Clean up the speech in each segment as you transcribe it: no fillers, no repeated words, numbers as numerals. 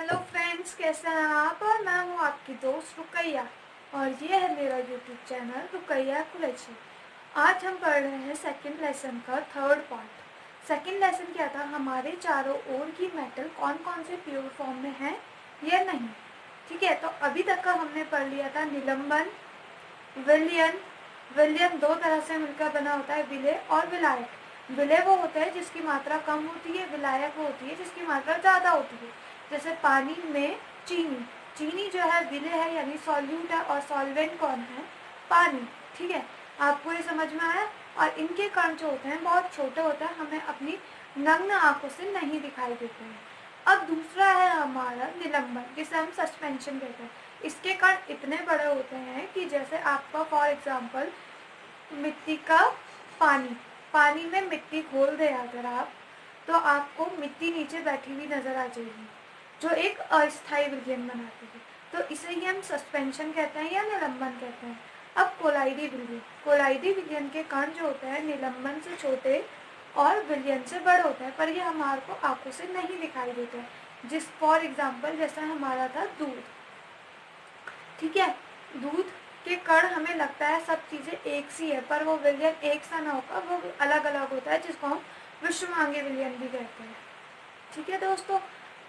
Hello friends, कैसे हैं आप। और मैं हूं आपकी दोस्त रुकैया और ये है मेरा यूट्यूब चैनल रुकैया कुरैशी। आज हम पढ़ रहे हैं सेकंड लेसन का थर्ड पार्ट। सेकंड लेसन क्या था, हमारे चारों ओर की मेटल कौन कौन से प्योर फॉर्म में है या नहीं। ठीक है, तो अभी तक का हमने पढ़ लिया था निलंबन, विलयन। विलयन दो तरह से मिलकर बना होता है, विलय और विलायक। विलय वो होता है जिसकी मात्रा कम होती है, विलायक वो होती है जिसकी मात्रा ज़्यादा होती है। जैसे पानी में चीनी, चीनी जो है विलय है यानी सॉल्यूट है, और सॉल्वेंट कौन है, पानी। ठीक है, आपको ये समझ में आया। और इनके कण जो होते हैं बहुत छोटे होते हैं, हमें अपनी नग्न आंखों से नहीं दिखाई देते हैं। अब दूसरा है हमारा निलंबन, जिसे हम सस्पेंशन कहते हैं। इसके कण इतने बड़े होते हैं कि जैसे आपका फॉर एग्जांपल मिट्टी का पानी, पानी में मिट्टी घोल दे अगर आप, तो आपको मिट्टी नीचे बैठी हुई नजर आ जाएगी, जो एक अस्थायी विलयन बनाती है। तो इसे ही हम सस्पेंशन कहते हैं या निलंबन कहते हैं। अब कोलाइडी विलयन, कोलाइडी विलयन के कण जो होते हैं निलंबन से छोटे और विलयन से बड़े होते हैं, पर ये हमारे को आंखों से नहीं दिखाई देते हैं। जिस फॉर एग्जांपल जैसा हमारा था दूध। ठीक है, दूध के कण हमें लगता है सब चीज़ें एक सी है, पर वो विलयन एक सा ना होकर वो अलग अलग होता है, जिसको हम विषुवांगी विलयन भी कहते हैं। ठीक है दोस्तों,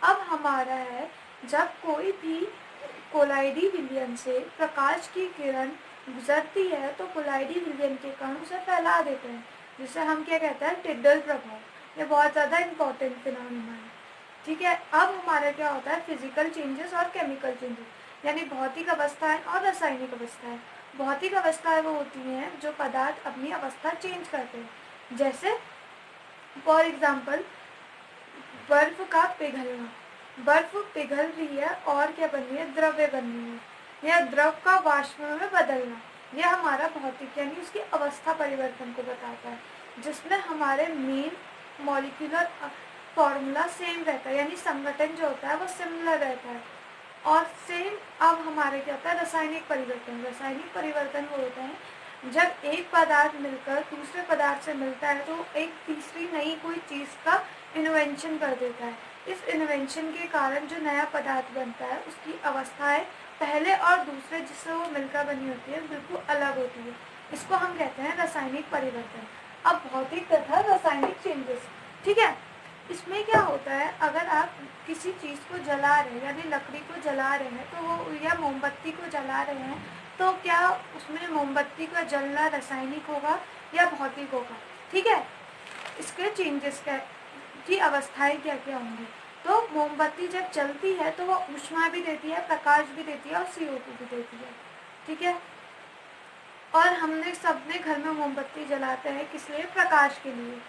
अब हमारा है जब कोई भी कोलाइडी विलयन से प्रकाश की किरण गुजरती है तो कोलाइडी विलयन के कण उसे फैला देते हैं, जिसे हम क्या कहते हैं, टिड्डल प्रभाव। ये बहुत ज़्यादा इंपॉर्टेंट फिनोमेना है। ठीक है, अब हमारा क्या होता है, फिजिकल चेंजेस और केमिकल चेंजेस, यानी भौतिक अवस्थाएं और रासायनिक अवस्थाएं। भौतिक अवस्थाएं वो होती हैं जो पदार्थ अपनी अवस्था चेंज करते हैं। जैसे फॉर एग्जाम्पल बर्फ का पिघलना, बर्फ पिघल रही है और क्या बन रही है, द्रव्य बन रही है, या द्रव का वाष्प में बदलना, यह हमारा भौतिक यानी उसकी अवस्था परिवर्तन को बताता है, जिसमें हमारे मेन मॉलिक्यूलर फॉर्मूला सेम रहता है, यानी संगठन जो होता है वो सिमिलर रहता है। और सेम अब हमारे क्या होता है, रासायनिक परिवर्तन। रासायनिक परिवर्तन वो होता है जब एक पदार्थ मिलकर दूसरे पदार्थ से मिलता है तो एक तीसरी नई कोई चीज़ का इन्वेंशन कर देता है। इस इन्वेंशन के कारण जो नया पदार्थ बनता है उसकी अवस्थाएं पहले और दूसरे जिससे वो मिलकर बनी होती है बिल्कुल अलग होती है। इसको हम कहते हैं रासायनिक परिवर्तन। अब भौतिक तथा रासायनिक चेंजेस। ठीक है, इसमें क्या होता है, अगर आप किसी चीज़ को जला रहे हैं यानी लकड़ी को जला रहे हैं तो वो, या मोमबत्ती को जला रहे हैं, तो क्या उसमें मोमबत्ती का जलना रासायनिक होगा या भौतिक होगा। ठीक है, इसके चेंजेस की अवस्थाएं क्या क्या होंगी। तो मोमबत्ती जब जलती है तो वो ऊष्मा भी देती है, प्रकाश भी देती है और CO2 भी देती है। ठीक है, और हमने सबने घर में मोमबत्ती जलाते हैं किस लिए, प्रकाश के लिए।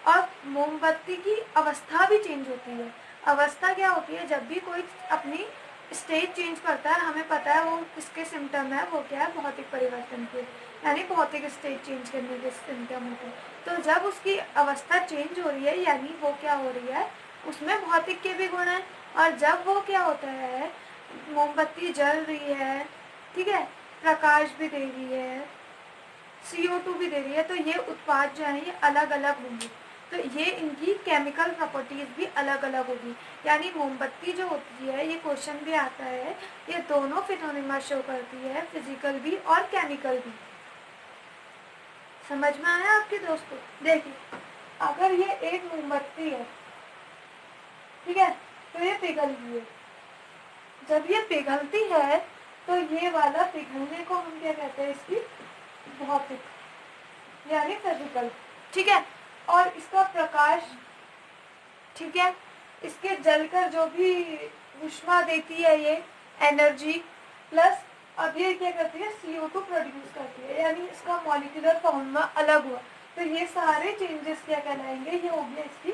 और मोमबत्ती की अवस्था भी चेंज होती है। अवस्था क्या होती है, जब भी कोई अपनी स्टेज चेंज करता है, हमें पता है वो किसके सिम्टम है, वो क्या है, भौतिक परिवर्तन के, यानी भौतिक स्टेज चेंज करने के सिम्टम होते हैं। तो जब उसकी अवस्था चेंज हो रही है यानी वो क्या हो रही है, उसमें भौतिक के भी गुण हैं। और जब वो क्या होता है, मोमबत्ती जल रही है, ठीक है, प्रकाश भी दे रही है, CO2 भी दे रही है, तो ये उत्पाद जो है ये अलग अलग होंगे। तो ये इनकी केमिकल प्रॉपर्टीज भी अलग अलग होगी। यानी मोमबत्ती जो होती है, ये क्वेश्चन भी आता है, ये दोनों फिनोमेना शो करती है, फिजिकल भी और केमिकल भी। समझ में आया आपके दोस्तों। देखिए, अगर ये एक मोमबत्ती है, ठीक है, तो ये पिघल रही है। जब ये पिघलती है तो ये वाला पिघलने को हम क्या कहते हैं, इसकी भौतिक यानी फिजिकल। ठीक है, और इसका प्रकाश, ठीक है, इसके जलकर जो भी ऊष्मा देती है ये एनर्जी, प्लस अब ये क्या करती है, CO2 प्रोड्यूस करती है, यानी इसका मॉलिक्यूलर फॉर्मूला अलग हुआ। तो ये सारे चेंजेस क्या कहलाएंगे, ये हो गया इसकी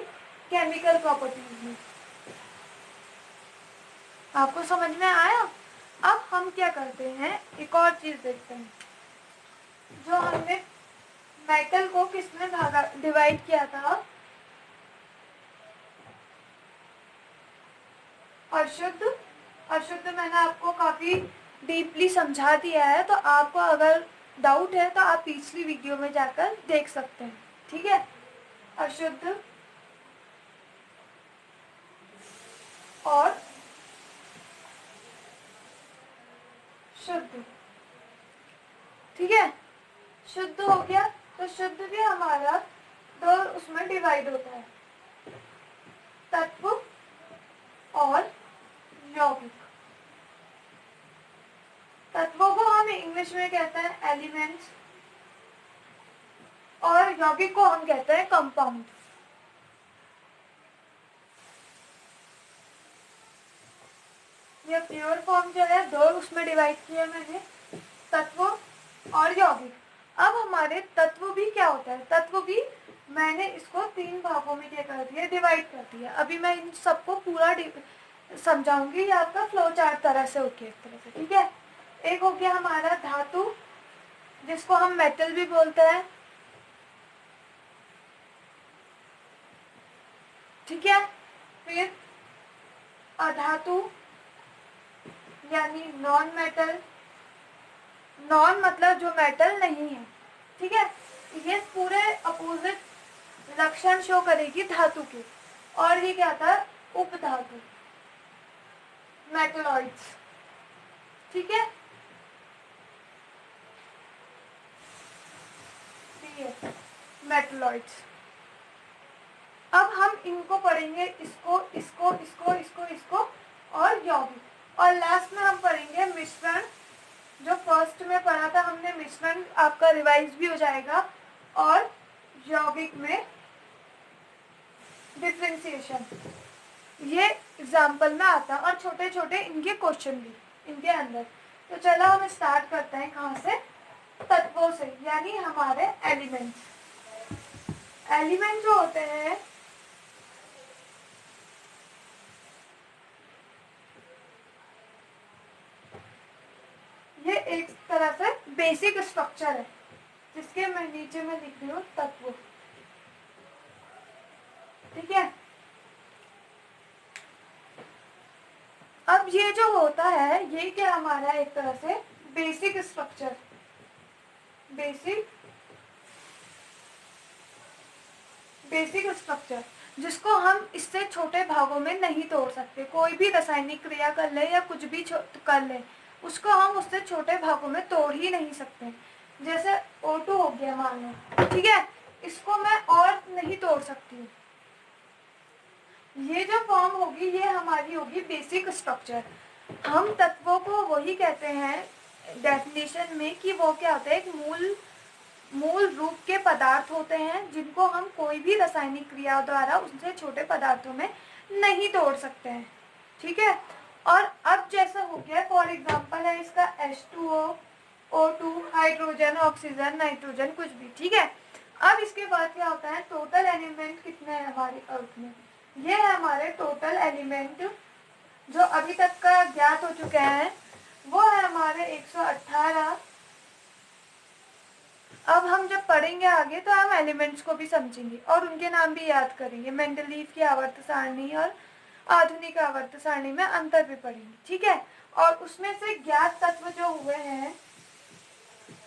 केमिकल प्रॉपर्टीज में। आपको समझ में आया। अब हम क्या करते हैं, एक और चीज देखते हैं। जो हमने मेटल को किसने भागा, डिवाइड किया था, अशुद्ध, अशुद्ध मैंने आपको काफी डीपली समझा दिया है, तो आपको अगर डाउट है तो आप पिछली वीडियो में जाकर देख सकते हैं। ठीक है, अशुद्ध और शुद्ध, ठीक है, शुद्ध हो गया। तो शुद्ध भी हमारा दो उसमें डिवाइड होता है, तत्व और यौगिक। तत्वों को हम इंग्लिश में कहते हैं एलिमेंट्स और यौगिक को हम कहते हैं कंपाउंड। ये प्योर फॉर्म जो है दो उसमें डिवाइड किया मैंने, तत्व और यौगिक। अब हमारे तत्व भी क्या होता है, तत्व भी मैंने इसको तीन भागों में क्या कर दिया, डिवाइड कर दिया। अभी मैं इन सबको पूरा समझाऊंगी, ये आपका फ्लो चार्ट तरह से होके एक तरह से, ठीक है। एक हो गया हमारा धातु, जिसको हम मेटल भी बोलते हैं, ठीक है। फिर अधातु यानी नॉन मेटल, नॉन मतलब जो मेटल नहीं है, ठीक है। ये पूरे अपोजिट लक्षण शो करेगी धातु के। और ये क्या था, उपधातु, मेटलॉइड्स, ठीक है। मेटलॉइड्स। अब हम इनको पढ़ेंगे, इसको इसको इसको इसको इसको और यौगिक। और लास्ट में हम पढ़ेंगे मिश्रण। जो फर्स्ट में पढ़ा था हमने मिश्रण, आपका रिवाइज भी हो जाएगा। और यौगिक में डिफरेंशिएशन, ये एग्जाम्पल में आता है। और छोटे छोटे इनके क्वेश्चन भी इनके अंदर। तो चलो हम स्टार्ट करते हैं कहाँ से, तत्वों से, यानी हमारे एलिमेंट्स। एलिमेंट जो होते हैं ये एक तरह से बेसिक स्ट्रक्चर है, जिसके मैं नीचे में लिख रही हूँ तत्व, ठीक है। अब ये जो होता है ये क्या हमारा एक तरह से बेसिक स्ट्रक्चर, बेसिक स्ट्रक्चर, जिसको हम इससे छोटे भागों में नहीं तोड़ सकते। कोई भी रासायनिक क्रिया कर ले या कुछ भी कर ले, उसको हम उससे छोटे भागों में तोड़ ही नहीं सकते। जैसे O2 हो गया मान लो, ठीक है, इसको मैं और नहीं तोड़ सकती हूँ। ये जो फॉर्म होगी ये हमारी होगी बेसिक स्ट्रक्चर। हम तत्वों को वही कहते हैं डेफिनेशन में कि वो क्या होता है, एक मूल रूप के पदार्थ होते हैं, जिनको हम कोई भी रासायनिक क्रिया द्वारा उनसे छोटे पदार्थों में नहीं तोड़ सकते हैं, ठीक है। और अब जैसा हो गया, फॉर एग्जांपल है इसका H2O, O2, hydrogen, oxygen, nitrogen, कुछ भी, ठीक है। अब इसके बाद क्या होता है, टोटल एलिमेंट कितने हैं हमारे अर्थ में, ये है हमारे टोटल एलिमेंट जो अभी तक का ज्ञात हो चुके हैं, वो है हमारे 118। अब हम जब पढ़ेंगे आगे तो हम एलिमेंट्स को भी समझेंगे और उनके नाम भी याद करेंगे। मेंडलीव की आवर्त सारणी और आधुनिक आवर्त सारणी में अंतर भी पढ़ेंगे, ठीक है। और उसमें से ज्ञात तत्व जो हुए हैं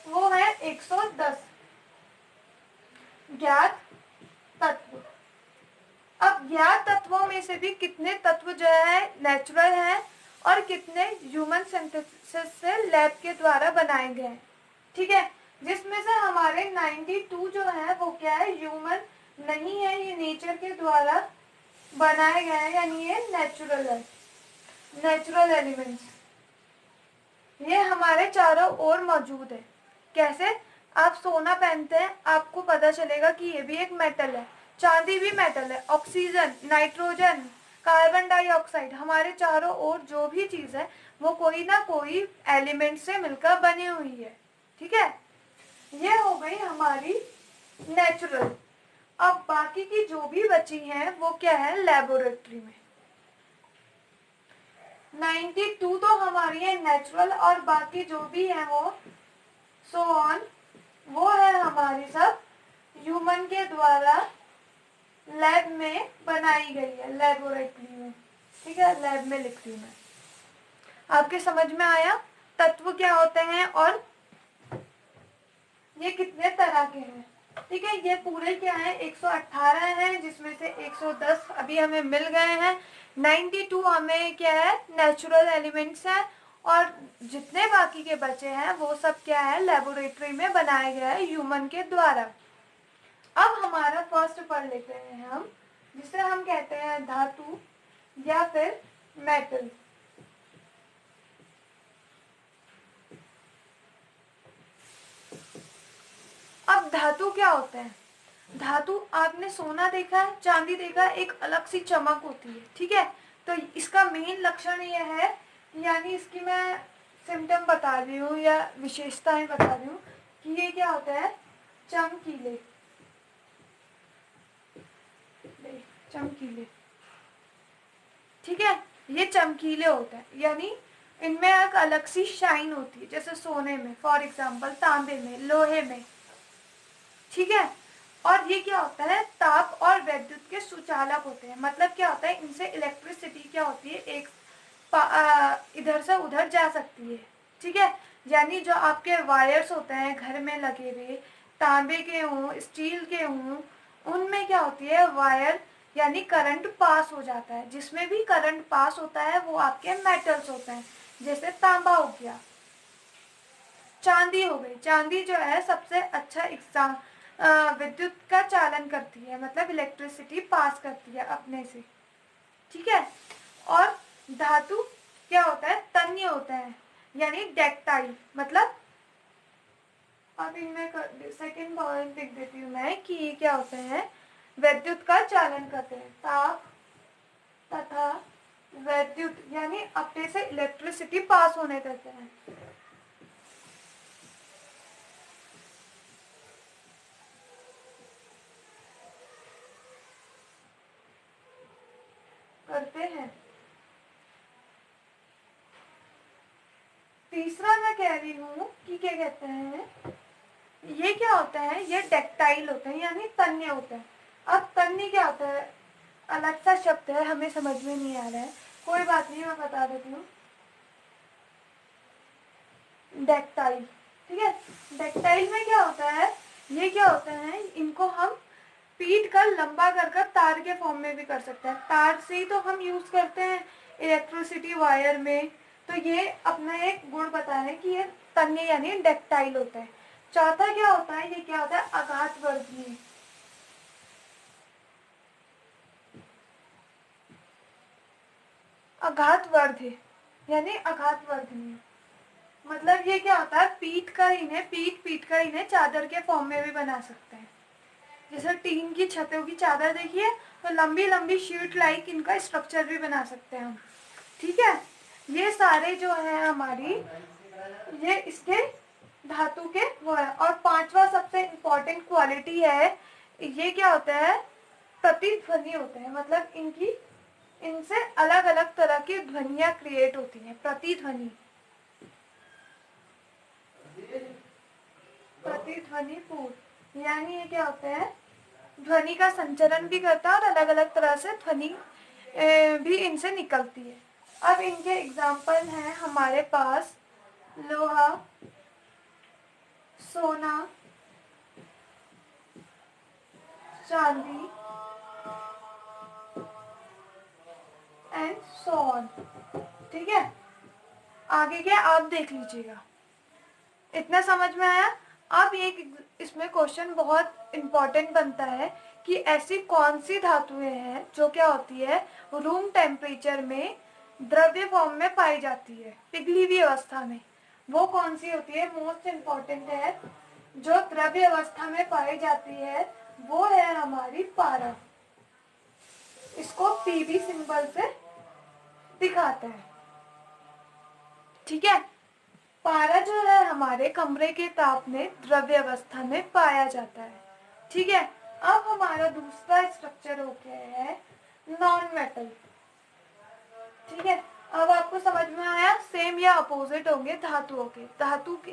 वो है 110 ज्ञात तत्व। अब ज्ञात तत्वों में से भी कितने तत्व जो है नेचुरल हैं और कितने ह्यूमन सिंथेसिस से लैब के द्वारा बनाए गए हैं, ठीक है। जिसमें से हमारे 92 जो है वो क्या है, ह्यूमन नहीं है, ये नेचर के द्वारा बनाए गए हैं, यानी ये नेचुरल है, नेचुरल एलिमेंट्स। ये हमारे चारों ओर मौजूद है। कैसे, आप सोना पहनते हैं, आपको पता चलेगा कि ये भी एक मेटल है, चांदी भी मेटल है, ऑक्सीजन, नाइट्रोजन, कार्बन डाइऑक्साइड, हमारे चारों ओर जो भी चीज है वो कोई ना कोई एलिमेंट से मिलकर बनी हुई है, ठीक है। ये हो गई हमारी नेचुरल। अब बाकी की जो भी बची हैं वो क्या है, लेबोरेटरी में। 92 तो हमारी है नेचुरल और बाकी जो भी है वो सो ऑन, वो है हमारी सब ह्यूमन के द्वारा लैब में बनाई गई है, लेबोरेटरी में, ठीक है। लैब में लिख रही हूँ मैं। आपके समझ में आया तत्व क्या होते हैं और ये कितने तरह के हैं, ठीक है। ये पूरे क्या है, 118 हैं, जिसमें से 110 अभी हमें मिल गए हैं। 92 हमें क्या है, नेचुरल एलिमेंट्स हैं और जितने बाकी के बचे हैं वो सब क्या है, लेबोरेटरी में बनाया गया है ह्यूमन के द्वारा। अब हमारा फर्स्ट पढ़ लेते हैं हम, जिसे हम कहते हैं धातु या फिर मेटल। अब धातु क्या होते हैं? धातु, आपने सोना देखा है, चांदी देखा है, एक अलग सी चमक होती है, ठीक है। तो इसका मेन लक्षण यह है, यानी इसकी मैं सिम्टम बता रही हूँ या विशेषताएं बता रही हूँ कि ये क्या होता है, चमकीले, चमकीले, ठीक है। ये चमकीले होते हैं, यानी इनमें एक अलग सी शाइन होती है, जैसे सोने में, फॉर एग्जाम्पल तांबे में, लोहे में, ठीक है। और ये क्या होता है, ताप और विद्युत के सुचालक होते हैं। मतलब क्या होता है, इनसे इलेक्ट्रिसिटी क्या होती है, एक इधर से उधर जा सकती है, ठीक है। यानी जो आपके वायर्स होते हैं घर में लगे हुए, तांबे के हों, स्टील के हों, उनमें क्या होती है, वायर यानी करंट पास हो जाता है। जिसमें भी करंट पास होता है वो आपके मेटल्स होते हैं, जैसे तांबा हो गया, चांदी हो गई। चांदी जो है सबसे अच्छा एग्जाम विद्युत का चालन करती है, मतलब इलेक्ट्रिसिटी पास करती है अपने से, ठीक है। और धातु क्या होता है, तन्य होता है, यानी डेक्टाइल। मतलब अब इनमें सेकेंड पॉइंट लिख देती हूँ मैं कि ये क्या होते हैं, विद्युत का चालन करते हैं। ताप तथा विद्युत यानी अपने से इलेक्ट्रिसिटी पास होने देते हैं। करते हैं। तीसरा मैं कह रही हूँ कि क्या कहते हैं, ये क्या होता है, ये डेक्टाइल होते हैं, यानी तन्य होते हैं। अब तन्य क्या होता है, अलग सा शब्द है, हमें समझ में नहीं आ रहा है, कोई बात नहीं, मैं बता देती हूँ। डेक्टाइल, ठीक है। डेक्टाइल में क्या होता है, ये क्या होता है, इनको हम पीट कर लंबा कर तार के फॉर्म में भी कर सकते हैं। तार से ही तो हम यूज करते हैं इलेक्ट्रिसिटी वायर में। तो ये अपना एक गुण बताया है कि ये तन्य यानी डेक्टाइल होता है। चौथा क्या होता है, ये क्या होता है, आघातवर्धीय। आघातवर्धीय यानी आघातवर्धनीय, मतलब ये क्या होता है, पीट कर इन्हें चादर के फॉर्म में भी बना सकते हैं। जैसे टीन की छतों की चादर देखिए, तो लंबी लंबी शीट लाइक इनका स्ट्रक्चर भी बना सकते हैं हम, ठीक है। ये सारे जो है हमारी, ये इसके धातु के वो है। और पांचवा सबसे इम्पोर्टेंट क्वालिटी है, ये क्या होता है, प्रतिध्वनि होते हैं। मतलब इनसे अलग अलग तरह की ध्वनियां क्रिएट होती हैं। प्रतिध्वनि, प्रतिध्वनि पूर्ण, यानी ये क्या होता है, ध्वनि का संचरण भी करता है और अलग अलग तरह से ध्वनि भी इनसे निकलती है। अब इनके एग्जाम्पल हैं हमारे पास, लोहा, सोना, चांदी एंड सो ऑन, ठीक है। आगे क्या आप देख लीजिएगा। इतना समझ में आया? अब एक इसमें क्वेश्चन बहुत इम्पोर्टेंट बनता है कि ऐसी कौन सी धातुएं हैं जो क्या होती है, रूम टेम्परेचर में द्रव्य फॉर्म में पाई जाती है, पिघली हुई अवस्था में। वो कौन सी होती है, मोस्ट इम्पोर्टेंट है, जो द्रव्य अवस्था में पाई जाती है वो है हमारी पारा। इसको पीबी सिंबल से दिखाते हैं, ठीक है। पारा जो है हमारे कमरे के ताप में द्रव्य अवस्था में पाया जाता है, ठीक है। अब हमारा दूसरा स्ट्रक्चर हो गया है नॉन मेटल, ठीक है। अब आपको समझ में आया, सेम या अपोजिट होंगे धातुओं के। धातु के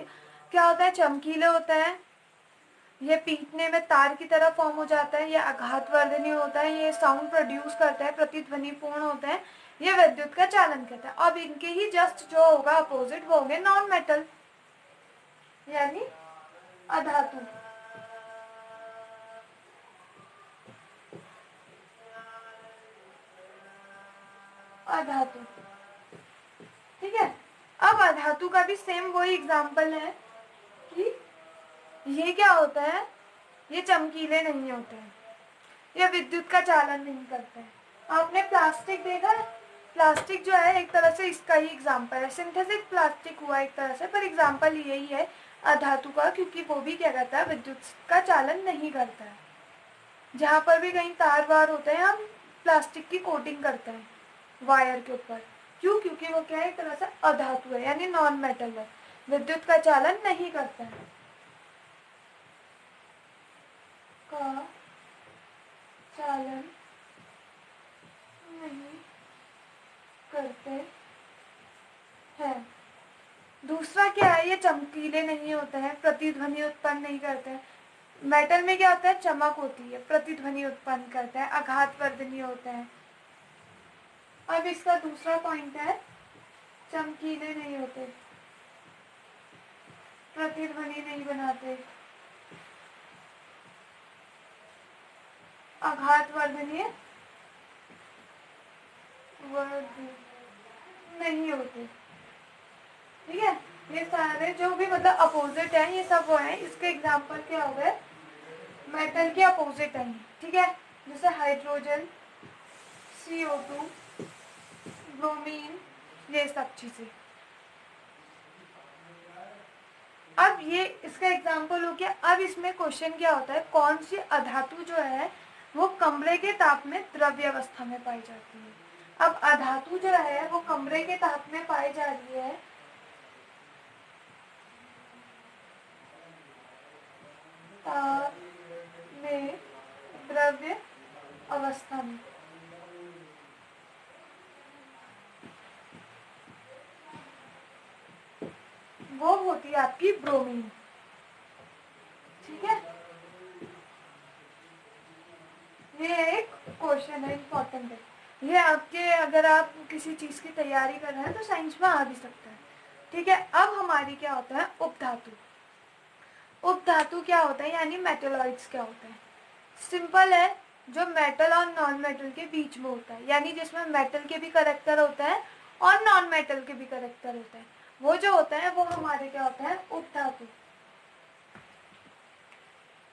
क्या होता है, चमकीले होता है, ये पीटने में तार की तरह फॉर्म हो जाता है, ये आघातवर्धनीय होता है, ये साउंड प्रोड्यूस करता है, प्रतिध्वनि पूर्ण होता है, ये विद्युत का चालन करता है। अब इनके ही जस्ट जो होगा अपोजिट वो होंगे नॉन मेटल, यानी अधातु। अधातु, ठीक है। अब धातु का भी सेम वही एग्जाम्पल है कि ये क्या होता है, ये चमकीले नहीं होते हैं, ये विद्युत का चालन नहीं करते हैं। आपने प्लास्टिक देखा है, प्लास्टिक जो है एक तरह से इसका ही एग्जाम्पल है, सिंथेटिक प्लास्टिक हुआ एक तरह से, पर एग्जाम्पल यही है अधातु का, क्योंकि वो भी क्या करता है, विद्युत का चालन नहीं करता है। जहाँ पर भी कहीं तार वार होते हैं हम प्लास्टिक की कोटिंग करते हैं वायर के ऊपर, क्यों? क्योंकि वो क्या है, एक तरह से अधातु है, यानी नॉन मेटल है, विद्युत का चालन नहीं करता है। का चालन नहीं करते हैं। दूसरा क्या है, ये चमकीले नहीं होते हैं, प्रतिध्वनि उत्पन्न नहीं करते हैं। मेटल में क्या होता है, चमक होती है, प्रतिध्वनि उत्पन्न करते हैं, आघातवर्धनी होते हैं। अब इसका दूसरा पॉइंट है, चमकीले नहीं होते, प्रतिध्वनि नहीं बनाते, आघातवर्धनीय नहीं होते। ठीक है, ये सारे जो भी मतलब अपोजिट है, ये सब वो है। इसके एग्जाम्पल क्या हो गए, मेटल के अपोजिट है। ठीक है, जैसे हाइड्रोजन, CO2, ब्रोमीन, ये सब चीजें। अब ये इसका एग्जाम्पल हो गया। अब इसमें क्वेश्चन क्या होता है, कौन सी अधातु जो है वो कमरे के ताप में द्रव्य अवस्था में पाई जाती है। अब अधातु जो है वो कमरे के ताप में पाई जा रही है, ताप में द्रव्य अवस्था में। वो होती है आपकी ब्रोमीन। ठीक है, ये एक क्वेश्चन है, इम्पोर्टेंट है ये आपके, अगर आप किसी चीज की तैयारी कर रहे हैं तो साइंस में आ भी सकता है। ठीक है, अब हमारी क्या होता है, उपधातु। उपधातु क्या होता है, यानी मेटलॉइड्स क्या होते हैं। सिंपल है, जो मेटल और नॉन मेटल के बीच में होता है, यानी जिसमें मेटल के भी करेक्टर होता है और नॉन मेटल के भी करेक्टर होता है, वो जो होता है वो हमारे क्या होता है, उपधातु।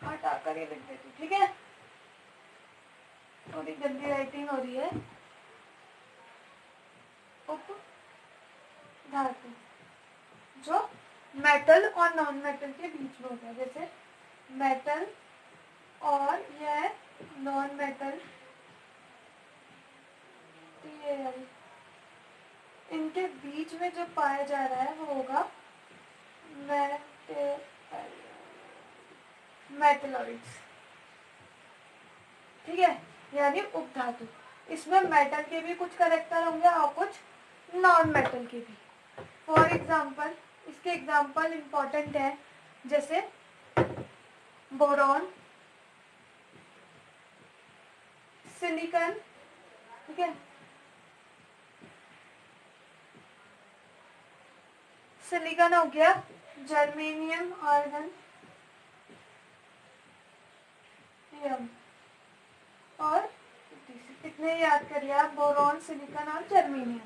हटाकर ये लिख देती, ठीक है, थोड़ी गंदी राइटिंग हो रही है। उपधातु जो मेटल और नॉन मेटल के बीच में होता है, जैसे मेटल और यह नॉन मेटल, इनके बीच में जो पाया जा रहा है वो होगा मेटलॉइड्स। ठीक है, यानी उपधातु। इसमें मेटल के भी कुछ करेक्टर होंगे और कुछ नॉन मेटल के भी। फॉर एग्जाम्पल, इसके एग्जाम्पल इंपॉर्टेंट है, जैसे बोरॉन, सिलिकॉन। ठीक है, सिलिकॉन हो गया, जर्मेनियम, आर्गन, और कितने याद करिए आप, बोरॉन, सिलिकॉन और जर्मेनियम।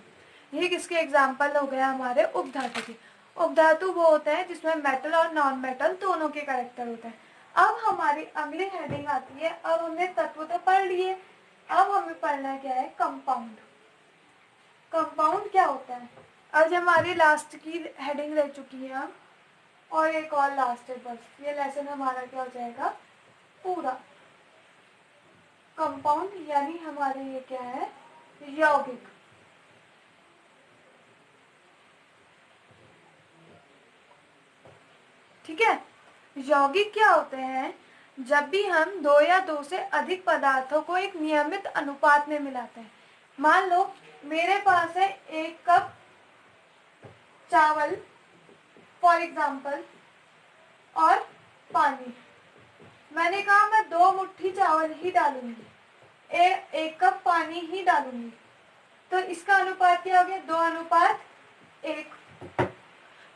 ये किसके एग्जाम्पल हो गया, हमारे उपधातु के। उपधातु वो होता है जिसमें मेटल और नॉन मेटल दोनों के कैरेक्टर होते हैं। अब हमारी अगली हेडिंग आती है, अब हमने तत्व तो पढ़ लिए, अब हमें पढ़ना क्या है, कंपाउंड। कंपाउंड क्या होता है, आज हमारी लास्ट की हेडिंग रह चुकी है अब, और एक और लास्ट है, बस ये लेसन हमारा क्या हो जाएगा पूरा। कंपाउंड यानी हमारे ये क्या है, यौगिक। ठीक है, यौगिक क्या होते हैं, जब भी हम दो या दो से अधिक पदार्थों को एक नियमित अनुपात में मिलाते हैं। मान लो मेरे पास है 1 कप चावल फॉर एग्जाम्पल और पानी। मैंने कहा मैं 2 मुट्ठी चावल ही डालूंगी, 1 कप पानी ही डालूंगी, तो इसका अनुपात क्या हो गया, 2:1।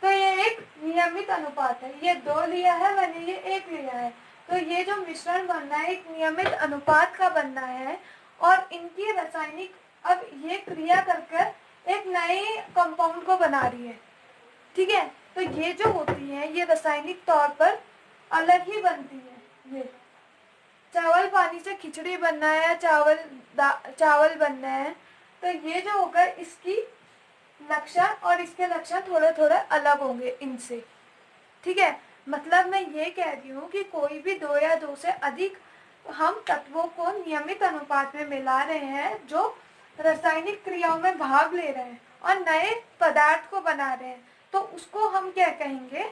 तो ये एक नियमित अनुपात है, ये 2 लिया है मैंने, ये 1 लिया है, तो ये जो मिश्रण बनना है एक नियमित अनुपात का बनना है, और इनकी रासायनिक अब ये क्रिया कर एक नए कंपाउंड को बना रही है। ठीक है। तो ये जो होती है ये रासायनिक तौर पर अलग ही बनती है। ये चावल पानी से खिचड़ी बनना है या चावल बनना है, तो ये जो होगा इसकी लक्षण और इसके लक्षण थोड़े थोड़े अलग होंगे इनसे। ठीक है, मतलब मैं ये कह रही हूँ कि कोई भी 2 या 2 से अधिक हम तत्वों को नियमित अनुपात में मिला रहे हैं जो रासायनिक क्रियाओं में भाग ले रहे हैं और नए पदार्थ को बना रहे हैं, तो उसको हम क्या कहेंगे,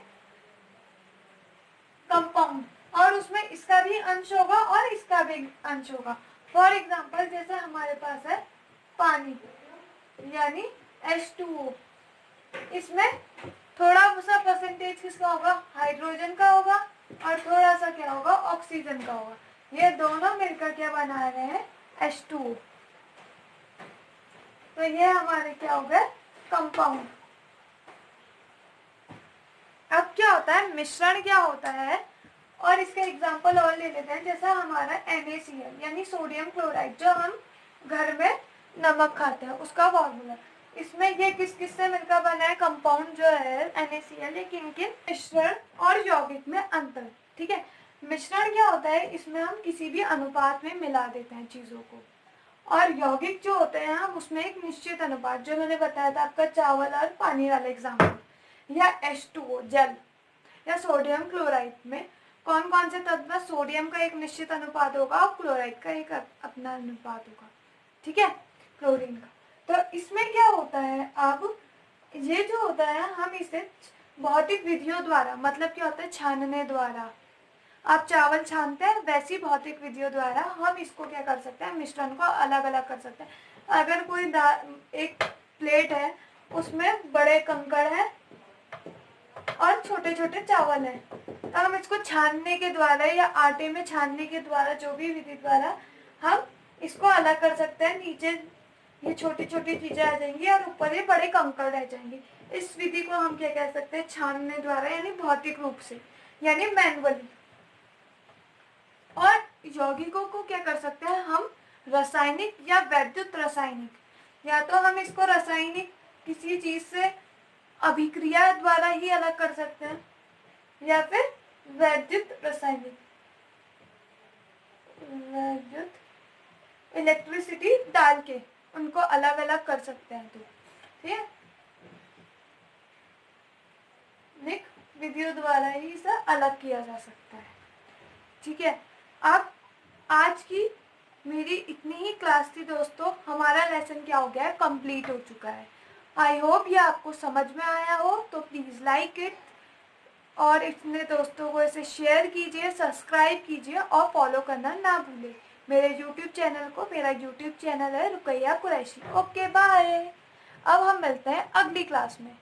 कंपाउंड। और उसमें इसका भी अंश होगा और इसका भी अंश होगा। फॉर एग्जाम्पल जैसे हमारे पास है पानी यानी H2O, इसमें थोड़ा सा परसेंटेज किसका होगा, हाइड्रोजन का होगा और थोड़ा सा क्या होगा, ऑक्सीजन का होगा। ये दोनों मिलकर क्या बना रहे हैं, H2O। तो ये हमारे क्या हो गए, कंपाउंड। अब क्या होता है, मिश्रण क्या होता है, और इसका एग्जांपल और ले लेते हैं। जैसा हमारा NaCl यानी सोडियम क्लोराइड, जो हम घर में नमक खाते हैं, उसका फॉर्मूला। इसमें ये किस किस से मिलकर बना है, कंपाउंड जो है NaCl, ये किन किन, मिश्रण और यौगिक में अंतर। ठीक है, मिश्रण क्या होता है, इसमें हम किसी भी अनुपात में मिला देते हैं चीजों को, और यौगिक जो होते हैं हम उसमें एक निश्चित अनुपात, जो मैंने बताया था आपका चावल और पानी वाला एग्जाम्पल, या H2O जल, या सोडियम क्लोराइड में कौन कौन से तत्व में सोडियम का एक निश्चित अनुपात होगा और क्लोराइड का एक अपना अनुपात होगा। ठीक है, क्लोरीन का। तो इसमें क्या होता है, अब ये जो होता है हम इसे भौतिक विधियों द्वारा, मतलब क्या होता है, छानने द्वारा, आप चावल छानते हैं वैसी भौतिक विधियों द्वारा हम इसको क्या कर सकते हैं, मिश्रण को अलग अलग कर सकते हैं। अगर कोई एक प्लेट है, उसमें बड़े कंकड़ है और छोटे छोटे चावल हैं, तो हम इसको छानने के द्वारा या आटे में छानने के द्वारा, जो भी विधि द्वारा, हम इसको अलग कर सकते हैं। नीचे ये छोटी छोटी चीजें आ जाएंगी और ऊपर ये बड़े कंकड़ रह जाएंगे। इस विधि को हम क्या कह सकते हैं, छानने द्वारा, यानी भौतिक रूप से, यानी मैनुअली। और यौगिकों को क्या कर सकते हैं हम, रासायनिक या वैद्युत रासायनिक, या तो हम इसको रासायनिक किसी चीज से अभिक्रिया द्वारा ही अलग कर सकते हैं, या फिर वैद्युत रासायनिक, वैद्युत इलेक्ट्रिसिटी डाल के उनको अलग अलग कर सकते हैं। तो ठीक है, विधियों द्वारा ही इसे अलग किया जा सकता है। ठीक है, अब आज की मेरी इतनी ही क्लास थी दोस्तों। हमारा लेसन क्या हो गया है, कंप्लीट हो चुका है। आई होप ये आपको समझ में आया हो, तो प्लीज़ लाइक इट और इतने दोस्तों को इसे शेयर कीजिए, सब्सक्राइब कीजिए और फॉलो करना ना भूलें मेरे यूट्यूब चैनल को। मेरा यूट्यूब चैनल है रुकैया कुरैशी। Okay bye. अब हम मिलते हैं अगली क्लास में।